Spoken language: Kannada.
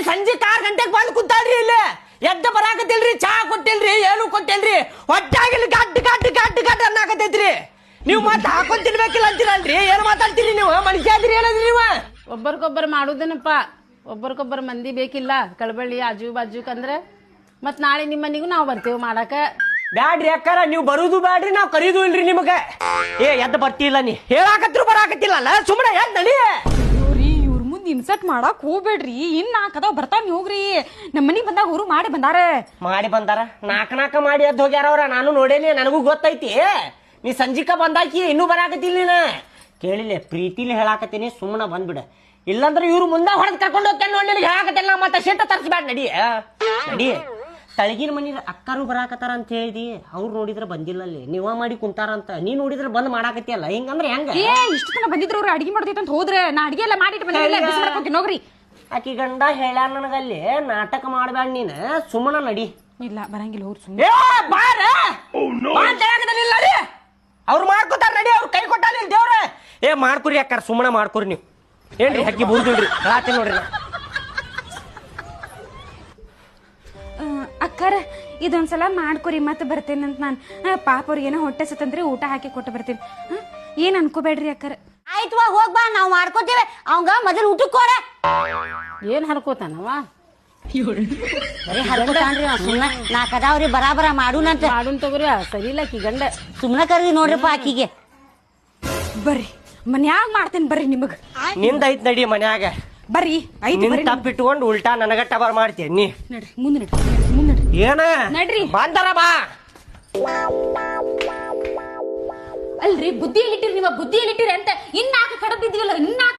ಸಂಜೆ 6 ಗಂಟೆಗೆ ಬಂದು ಕುಂತಾಳ್ರಿ ಇಲ್ಲಿ ಎದ್ದ ಬರಾಕತ್ತಿಲ್ರಿ ಚಾ ಕೊಟ್ಟಿಲ್ರಿ ಏನು ಕೊಟ್ಟಿಲ್ರಿ ಹೊಟ್ಟಾಗಿಲ್ಲಿ ಗಡ್ಡ ಗಡ್ಡ ಗಡ್ಡ ಗಡ್ಡ ಅನ್ನಾಕತ್ತೈತ್ರಿ ನೀವು ಮತ್ತೆ ಹಾಕೊಂಡ್ ತಿನ್ಬೇಕಿಲ್ಲ ಅಂತೀರಲ್ರಿ ಏನು ಮಾತಾಡ್ತೀರಿ ನೀವು ಮನುಷ್ಯ ಆದ್ರಿ ಏನದ್ರಿ ನೀವು ಒಬ್ಬರಿಗೊಬ್ಬರು ಮಾಡುದೇನಪ್ಪ ಒಬ್ಬರಿಗೊಬ್ಬರು ಮಂದಿ ಬೇಕಿಲ್ಲ ಕಳಬಳ್ಳಿ ಆಜು ಬಾಜುಕಂದ್ರೆ ಮತ್ ನಾಳೆ ನಿಮ್ಮ ಮನೆಗೂ ನಾವು ಬರ್ತೇವೆ ಮಾಡಾಕ ಬ್ಯಾಡ್ರಿ ಅಕ್ಕಾರ ನೀವು ಬರುದು ಬ್ಯಾಡ್ರಿ ನಾವ್ ಕರೀದು ಇಲ್ರಿ ನಿಮಗೆ ಎದ್ದ ಬರ್ತಿಲ್ಲ ನೀ ಹೇಳಾಕತ್ರು ಬರಾಕತ್ತಿಲ್ಲ ಸುಮ್ಮನೆ ಎದ್ ನಡಿ ಇವ್ರ ಮುಂದ್ ಇನ್ಸರ್ಟ್ ಮಾಡಕ್ ಹೋಗ್ಬೇಡ್ರಿ ಇನ್ ನಾಲ್ಕದವ್ ಬರ್ತಾವ ಹೋಗ್ರಿ ನಮ್ಮ ಮನಿಗ್ ಬಂದಾಗ ಅವ್ರು ಮಾಡಿ ಬಂದಾರ ನಾಕ ಮಾಡಿ ಎದ್ದು ಹೋಗ್ಯಾರ ಅವ್ರ ನಾನು ನೋಡೇನಿ ನನಗೂ ಗೊತ್ತೈತಿ ನೀ ಸಂಜಿಕ ಬಂದಾಕಿ ಇನ್ನೂ ಬರಾಕತ್ತಿಲ್ಲ ನೀನ ಕೇಳಿಲ್ಲ ಪ್ರೀತಿಲಿ ಹೇಳಾಕತ್ತೀನಿ ಸುಮ್ಮನೆ ಬಂದ್ಬಿಡ ಇಲ್ಲಾಂದ್ರೆ ಇವ್ರು ಮುಂದೆ ಹೊಡೆದ್ ಕರ್ಕೊಂಡು ಹೋಗ್ತೇನೆ ನೋಡಿ ನಿನಗೆ ಹೇಳಾಕತ್ತಿಲ್ಲ ಮತ್ತೆ ಶೆಟ್ಟ ತರ್ಸ್ಬ್ಯಾಡ ನಡಿ ನಡಿ ತಳಗಿನ ಮನಿ ಅಕ್ಕರು ಬರಾಕತ್ತಾರ ಅಂತ ಹೇಳಿದಿ ಅವ್ರು ನೋಡಿದ್ರೆ ಬಂದಿಲ್ಲ ಅಲ್ಲಿ ನೀವ ಮಾಡಿ ಕುಂತಾರಂತ ನೀ ನೋಡಿದ್ರೆ ಬಂದ್ ಮಾಡಾಕತ್ತಿಯಲ್ಲ ಹಿಂಗಂದ್ರೆ ಹೆಂಗ ಇಷ್ಟು ತನ ಬಂದಿದ್ರು ಅವ್ರು ಅಡಿಗೆ ಮಾಡ್ತೈತೆ ಅಂತ ಹೋದ್ರೆ ನಾ ಅಡಿಗೆ ಎಲ್ಲ ಮಾಡಿಟ್ಟು ಬಂದಿಲ್ಲ ಹೋಗ್ರಿ ಆಕಿ ಗಂಡ ಹೇಳ್ಯಾರ ನನಗಲ್ಲಿ ನಾಟಕ ಮಾಡ್ಬೇಡ ನೀನ್ ಸುಮ್ಮನ ನಡಿ ಇಲ್ಲ ಬರಂಗಿಲ್ಲ ಹೋಗ್ರಿ ಸುಮ್ಮನೆ ಅವ್ರು ಮಾಡ್ಕೊತಾರ ನಡಿ ಅವ್ರು ಕೈ ಕೊಟ್ಟಾರ ದೇವ್ರ ಮಾಡ್ಕೊರಿ ಅಕ್ಕಾರ ಸುಮ್ಮನೆ ಮಾಡ್ಕೊರಿ ನೀವು ಏನ್ರಿ ಹಕ್ಕಿ ಬುಡ್ದಿಲ್ರಿ ಹೇಳತ್ತೀನಿ ನೋಡ್ರಿ ಅಕ್ಕಾರ ಇದೊಂದ್ಸಲ ಮಾಡ್ಕೊರಿ ಮತ್ತೆ ಬರ್ತೇನಂತ ನಾನು ಪಾಪ ಅವ್ರಿಗೇನೋ ಹೊಟ್ಟೆ ಸತ್ತಂದ್ರೆ ಊಟ ಹಾಕಿ ಕೊಟ್ಟು ಬರ್ತೀನಿ ಏನ್ ಅನ್ಕೋಬೇಡ್ರಿ ಅಕ್ಕಾರ ಆಯ್ತವಾ ಹೋಗ್ಬಾ ನಾವ್ ಮಾಡ್ಕೋತೇವೆ ಅವಂಗ ಮೊದಲು ಊಟಕ್ಕೆ ಕೊಡ ಏನ್ ಹರ್ಕೋತಾನವ ಬರೀ ಹರ್ಕೋತಾನ್ರಿ ಸುಮ್ನ ನಾಲ್ಕದಾವ್ರಿ ಬರಾಬರ ಮಾಡುನಂತ ಮಾಡುನ್ ತಗೋರಿ ಸರಿ ಇಲ್ಲ ಆಕಿ ಗಂಡ ಸುಮ್ನ ಕರ್ದಿ ನೋಡ್ರಿಪ್ಪ ಆಕಿಗೆ ಬರ್ರಿ ಮನ್ಯಾಗ ಮಾಡ್ತೇನೆ ಬರ್ರಿ ನಿಮಗ್ ನಿಂದ ಐತ್ ನಡಿ ಮನ್ಯಾಗ ಬರ್ರಿ ಐತಿ ನಿನ್ ತಪ್ಪಿಟ್ಕೊಂಡು ಉಲ್ಟಾ ನನಗ ಟಬರ್ ಮಾಡ್ತೀನಿ ನೀ ನಡ್ರಿ ಮುಂದೆ ನಡ್ರಿ ಏನ ನಡ್ರಿ ಬಂದಾರ ಬಾ ಅಲ್ರಿ ಬುದ್ಧಿಯಲ್ಲಿಟ್ಟಿರಿ ನಿಮ್ಮ ಬುದ್ಧಿಯಲ್ಲಿಟ್ಟಿರಿ ಅಂತ ಇನ್ನಾಕ ಕಡಬಿದ್ದೀವಲ್ಲ ಇನ್ನಾಕ